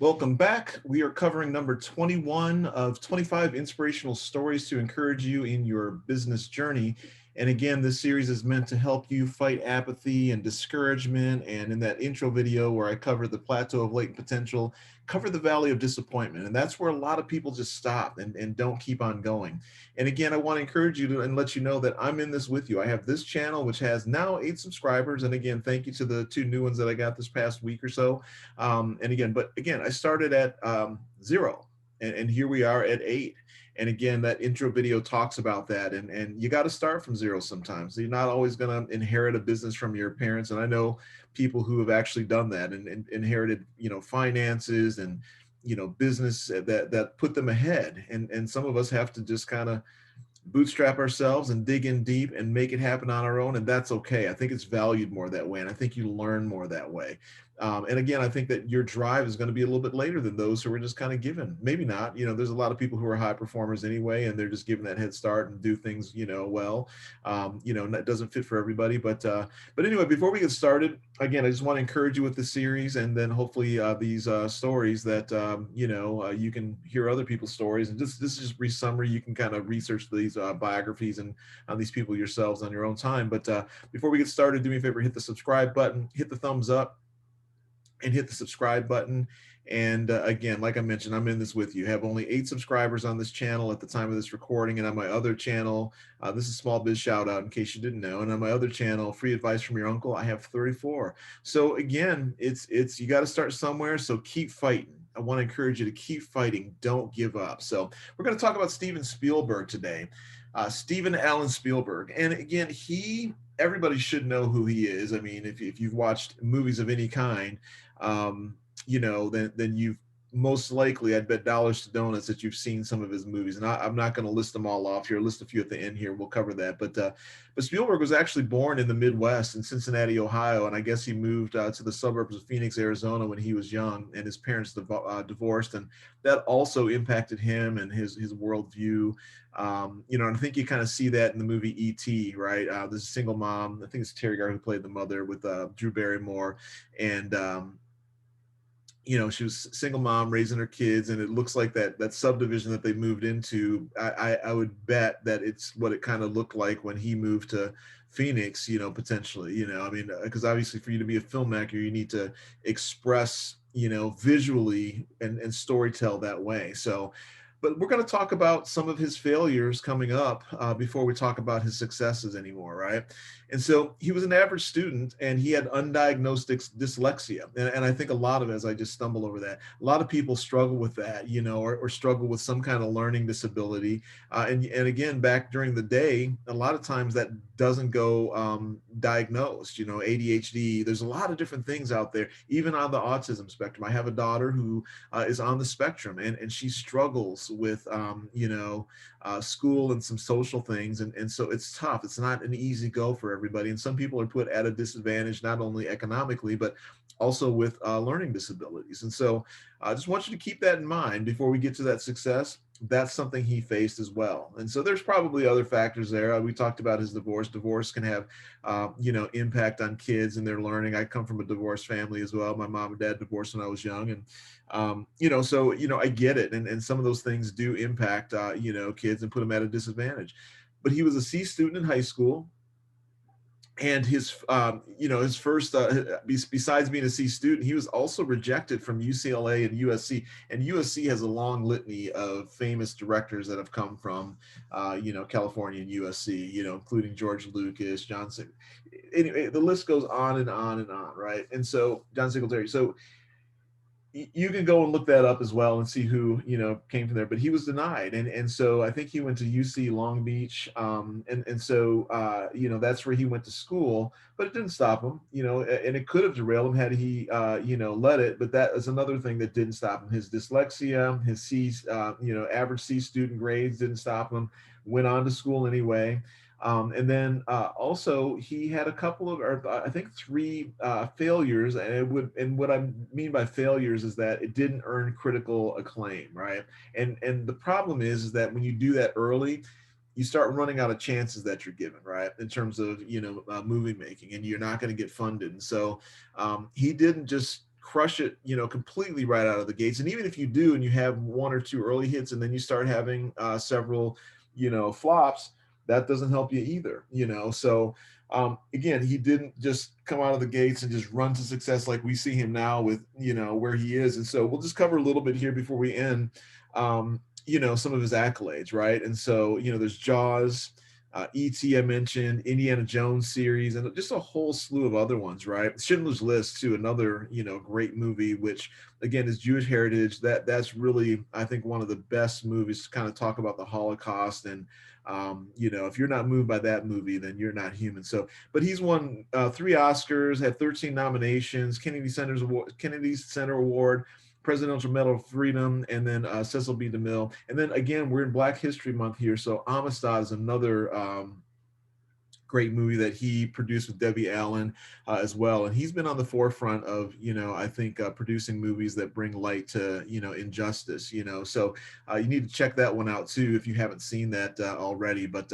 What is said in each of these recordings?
Welcome back. We are covering number 21 of 25 inspirational stories to encourage you in your business journey. And again, this series is meant to help you fight apathy and discouragement. And in that intro video where I covered the plateau of latent potential, cover the valley of disappointment. And that's where a lot of people just stop and don't keep on going. And again, I want to encourage you to and let you know that I'm in this with you. I have this channel, which has now 8 subscribers. And again, thank you to the 2 new ones that I got this past week or so. But again, I started at 0, and here we are at 8. And again, that intro video talks about that. And you got to start from 0 sometimes. You're not always going to inherit a business from your parents. And I know people who have actually done that and inherited, finances and, business that put them ahead. And some of us have to just kind of bootstrap ourselves and dig in deep and make it happen on our own, and that's okay. I think it's valued more that way, and I think you learn more that way. And again, I think that your drive is going to be a little bit later than those who are just kind of given. Maybe not. There's a lot of people who are high performers anyway, and they're just given that head start and do things, well. That doesn't fit for everybody. But anyway, before we get started, again, I just want to encourage you with this series, and then hopefully these stories that you can hear other people's stories, and this is just a brief summary. You can kind of research these biographies and on these people yourselves on your own time. But before we get started, do me a favor, hit the subscribe button, hit the thumbs up, and hit the subscribe button. And again, like I mentioned, I'm in this with you. I have only 8 subscribers on this channel at the time of this recording. And on my other channel, this is Small Biz Shout Out in case you didn't know. And on my other channel, Free Advice from Your Uncle, I have 34. So again, it's you got to start somewhere. So keep fighting. I want to encourage you to keep fighting. Don't give up. So we're going to talk about Steven Spielberg today. Steven Allen Spielberg. And again, everybody should know who he is. I mean, if you've watched movies of any kind, then you've most likely, I'd bet dollars to donuts that you've seen some of his movies. And I'm not going to list them all off here. I'll list a few at the end here. We'll cover that. But Spielberg was actually born in the Midwest in Cincinnati, Ohio. And I guess he moved to the suburbs of Phoenix, Arizona when he was young, and his parents divorced. And that also impacted him and his worldview. And I think you kind of see that in the movie E.T., right? There's a single mom. I think it's Terry Garr who played the mother with Drew Barrymore. And, she was a single mom raising her kids, and it looks like that subdivision that they moved into. I would bet that it's what it kind of looked like when he moved to Phoenix, potentially, I mean, because obviously for you to be a filmmaker, you need to express, visually and storytell that way. So, but we're going to talk about some of his failures coming up before we talk about his successes anymore, right? And so he was an average student, and he had undiagnosed dyslexia. And I think a lot of, as I just stumble over that, a lot of people struggle with that, or struggle with some kind of learning disability. And again, back during the day, a lot of times that doesn't go diagnosed, ADHD. There's a lot of different things out there, even on the autism spectrum. I have a daughter who is on the spectrum, and she struggles with, school and some social things. And so it's tough. It's not an easy go for everybody. And some people are put at a disadvantage, not only economically, but also with learning disabilities. And so I just want you to keep that in mind before we get to that success. That's something he faced as well. And so there's probably other factors there. We talked about his divorce. Divorce can have, impact on kids and their learning. I come from a divorced family as well. My mom and dad divorced when I was young. And, I get it. And some of those things do impact, kids and put them at a disadvantage. But he was a C student in high school. And his first, besides being a C student, he was also rejected from UCLA and USC. And USC has a long litany of famous directors that have come from, California and USC, including George Lucas, Johnson. Anyway, the list goes on and on and on, right? And so John Singletary. So you can go and look that up as well and see who came from there, but he was denied. And so I think he went to UC Long Beach, and so that's where he went to school. But it didn't stop him, and it could have derailed him had he let it. But that is another thing that didn't stop him. His dyslexia, his average C student grades didn't stop him. Went on to school anyway. And then also he had a couple of, or I think 3 failures. And what I mean by failures is that it didn't earn critical acclaim, right? And the problem is that when you do that early, you start running out of chances that you're given, right? In terms of, movie making, and you're not going to get funded. And so he didn't just crush it, you know, completely right out of the gates. And even if you do, and you have one or two early hits, and then you start having several, you know, flops, that doesn't help you either, you know. So again, he didn't just come out of the gates and just run to success like we see him now with, you know, where he is. And so we'll just cover a little bit here before we end, you know, some of his accolades, right? And so, you know, there's Jaws, E.T. I mentioned, Indiana Jones series, and just a whole slew of other ones, right? Schindler's List too, another, you know, great movie, which again is Jewish heritage. That's really, I think, one of the best movies to kind of talk about the Holocaust. And you know, if you're not moved by that movie, then you're not human. So, but he's won 3 Oscars, had 13 nominations, Kennedy Center Award, Presidential Medal of Freedom, and then Cecil B. DeMille. And then again, we're in Black History Month here, so Amistad is another great movie that he produced with Debbie Allen as well. And he's been on the forefront of, you know, I think producing movies that bring light to, you know, injustice, you know. So you need to check that one out too if you haven't seen that already. But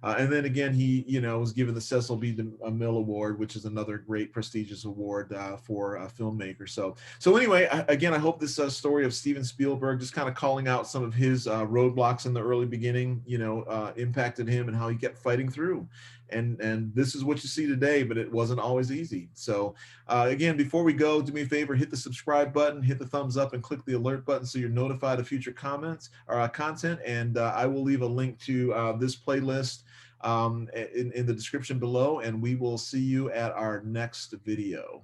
and then again, he, you know, was given the Cecil B. DeMille Award, which is another great prestigious award for filmmakers. So anyway, again, I hope this story of Steven Spielberg, just kind of calling out some of his roadblocks in the early beginning, you know, impacted him and how he kept fighting through. And this is what you see today, but it wasn't always easy. So again, before we go, do me a favor, hit the subscribe button, hit the thumbs up, and click the alert button so you're notified of future comments or content. And I will leave a link to this playlist in the description below, and we will see you at our next video.